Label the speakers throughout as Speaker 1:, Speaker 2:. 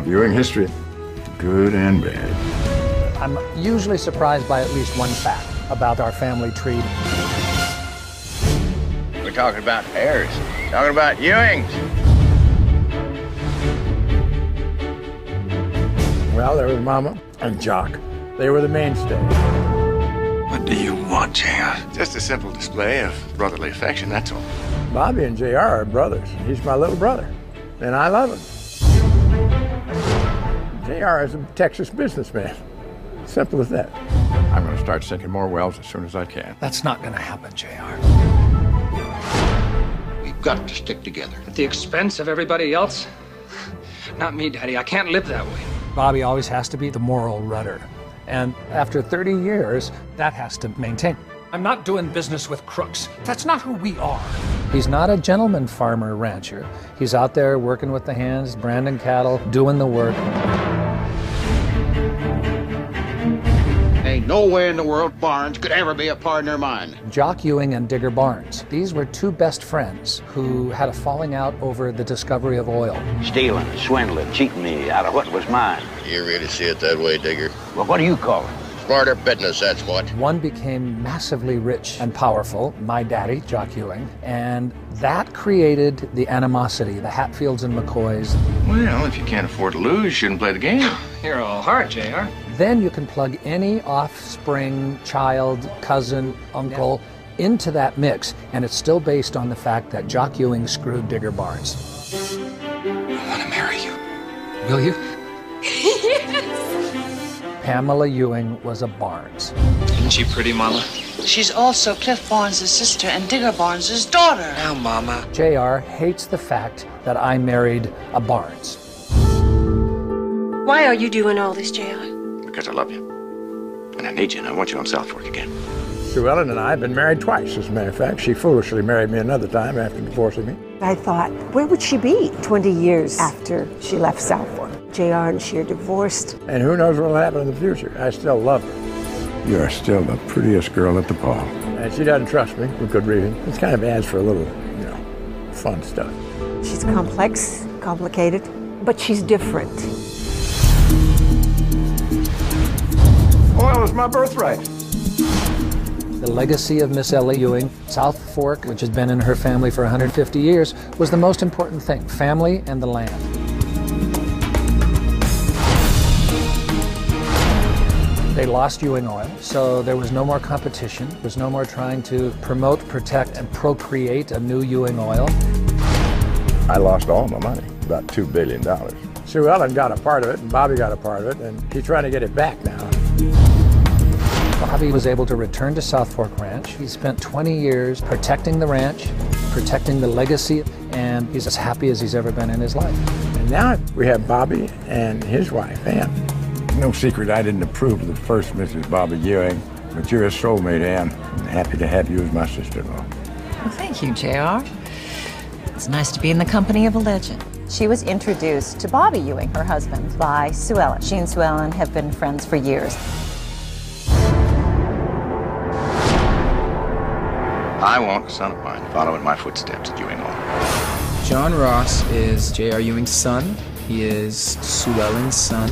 Speaker 1: of viewing history, good and bad.
Speaker 2: I'm usually surprised by at least one fact about our family tree.
Speaker 3: We're talking about heirs, talking about Ewings.
Speaker 4: Well, there was Mama and Jock. They were the mainstay.
Speaker 1: What do you want, JR? Just a simple display of brotherly affection, that's all.
Speaker 4: Bobby and JR are brothers. He's my little brother, and I love him. JR is a Texas businessman. Simple as that.
Speaker 1: I'm going to start sinking more wells as soon as I can.
Speaker 2: That's not going to happen, JR.
Speaker 3: We've got to stick together.
Speaker 5: At the expense of everybody else? Not me, Daddy. I can't live that way.
Speaker 2: Bobby always has to be the moral rudder. And after 30 years, that has to maintain. I'm not doing business with crooks. That's not who we are. He's not a gentleman farmer rancher. He's out there working with the hands, branding cattle, doing the work.
Speaker 3: Ain't no way in the world Barnes could ever be a partner of mine.
Speaker 2: Jock Ewing and Digger Barnes. These were two best friends who had a falling out over the discovery of oil.
Speaker 6: Stealing, swindling, cheating me out of what was mine.
Speaker 3: You really see it that way, Digger?
Speaker 6: Well, what do you call it?
Speaker 3: Smarter business, that's what.
Speaker 2: One became massively rich and powerful, my daddy, Jock Ewing, and that created the animosity, the Hatfields and McCoys.
Speaker 1: Well, if you can't afford to lose, you shouldn't play the game.
Speaker 5: You're all hard, JR.
Speaker 2: Then you can plug any offspring, child, cousin, uncle into that mix, and it's still based on the fact that Jock Ewing screwed Digger Barnes.
Speaker 5: I want to marry you. Will you?
Speaker 2: Pamela Ewing was a Barnes.
Speaker 5: Isn't she pretty, Mama?
Speaker 7: She's also Cliff Barnes' sister and Digger Barnes' daughter.
Speaker 5: Now, Mama.
Speaker 2: JR hates the fact that I married a Barnes.
Speaker 8: Why are you doing all this, JR?
Speaker 1: Because I love you. And I need you, and I want you on South Fork again.
Speaker 4: Sue Ellen and I have been married twice, as a matter of fact. She foolishly married me another time after divorcing me.
Speaker 9: I thought, where would she be 20 years after she left South Fork? JR and she are divorced.
Speaker 4: And who knows what will happen in the future. I still love her.
Speaker 1: You are still the prettiest girl at the ball.
Speaker 4: And she doesn't trust me, for good reason. It's kind of adds for a little, fun stuff.
Speaker 9: She's complex, complicated, but she's different.
Speaker 1: Oil is my birthright.
Speaker 2: The legacy of Miss Ellie Ewing, South Fork, which has been in her family for 150 years, was the most important thing, family and the land. They lost Ewing Oil, so there was no more competition. There was no more trying to promote, protect, and procreate a new Ewing Oil.
Speaker 1: I lost all my money, about $2 billion.
Speaker 4: Sue Ellen got a part of it, and Bobby got a part of it, and he's trying to get it back now.
Speaker 2: Bobby was able to return to South Fork Ranch. He spent 20 years protecting the ranch, protecting the legacy, and he's as happy as he's ever been in his life.
Speaker 4: And now we have Bobby and his wife, Ann.
Speaker 1: No secret I didn't approve of the first Mrs. Bobby Ewing, but you're a soulmate, Ann. I'm happy to have you as my sister-in-law.
Speaker 10: Well, thank you, JR. It's nice to be in the company of a legend.
Speaker 11: She was introduced to Bobby Ewing, her husband, by Sue Ellen. She and Sue Ellen have been friends for years.
Speaker 1: I want a son of mine following my footsteps at Ewing Oil.
Speaker 12: John Ross is J.R. Ewing's son. He is Sue Ellen's son.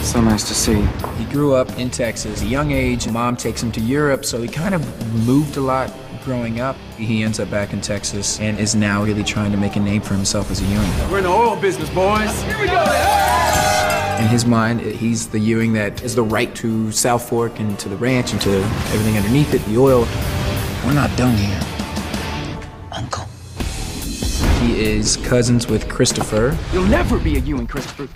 Speaker 12: So nice to see. He grew up in Texas at a young age. Mom takes him to Europe, so he kind of moved a lot growing up. He ends up back in Texas and is now really trying to make a name for himself as a Ewing.
Speaker 13: We're in the oil business, boys. Here we go.
Speaker 12: In his mind, he's the Ewing that has the right to South Fork and to the ranch and to everything underneath it, the oil. We're not done here, Uncle. He is cousins with Christopher.
Speaker 13: You'll never be a Ewing, Christopher.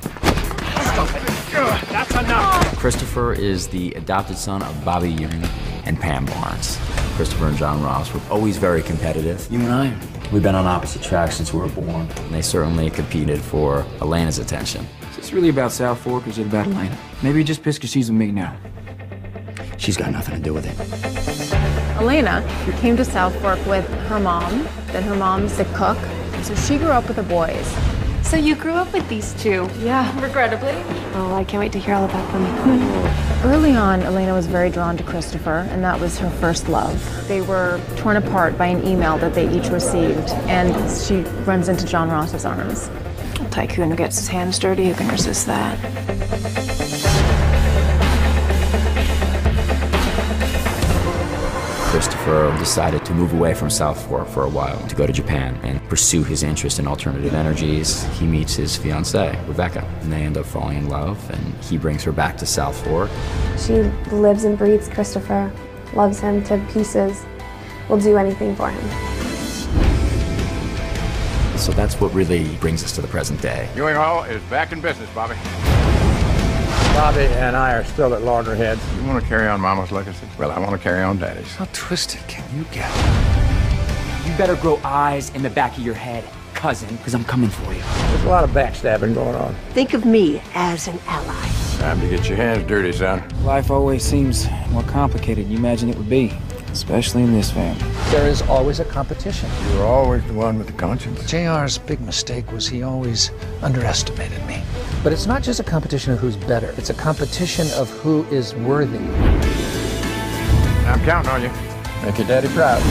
Speaker 13: That's enough.
Speaker 14: Christopher is the adopted son of Bobby Ewing and Pam Barnes. Christopher and John Ross were always very competitive.
Speaker 15: You and I, we've been on opposite tracks since we were born.
Speaker 14: And they certainly competed for Elena's attention.
Speaker 12: Is this really about South Fork or is it about Elena? Maybe just pissed because she's with me now.
Speaker 15: She's got nothing to do with it.
Speaker 16: Elena came to South Fork with her mom, then her mom's the cook, so she grew up with the boys.
Speaker 8: So you grew up with these two?
Speaker 16: Yeah.
Speaker 8: Regrettably?
Speaker 16: Oh, I can't wait to hear all about them. Early on, Elena was very drawn to Christopher, and that was her first love. They were torn apart by an email that they each received, and she runs into John Ross's arms. tycoon who gets his hands dirty, who can resist that?
Speaker 14: Christopher decided to move away from South Fork for a while, to go to Japan and pursue his interest in alternative energies. He meets his fiancée, Rebecca, and they end up falling in love, and he brings her back to South Fork.
Speaker 17: She lives and breathes Christopher, loves him to pieces, will do anything for him.
Speaker 14: So that's what really brings us to the present day.
Speaker 1: Ewing Hall is back in business, Bobby.
Speaker 4: Bobby and I are still at loggerheads.
Speaker 1: You want to carry on Mama's legacy? Well, I want to carry on Daddy's.
Speaker 2: How twisted can you get?
Speaker 15: You better grow eyes in the back of your head, cousin, because I'm coming for you.
Speaker 4: There's a lot of backstabbing going on.
Speaker 9: Think of me as an ally.
Speaker 1: Time to get your hands dirty, son.
Speaker 12: Life always seems more complicated than you imagine it would be, especially in this family.
Speaker 2: There is always a competition.
Speaker 1: You were always the one with the conscience.
Speaker 2: JR's big mistake was he always underestimated me. But it's not just a competition of who's better. It's a competition of who is worthy.
Speaker 1: I'm counting on you.
Speaker 4: Make your daddy proud.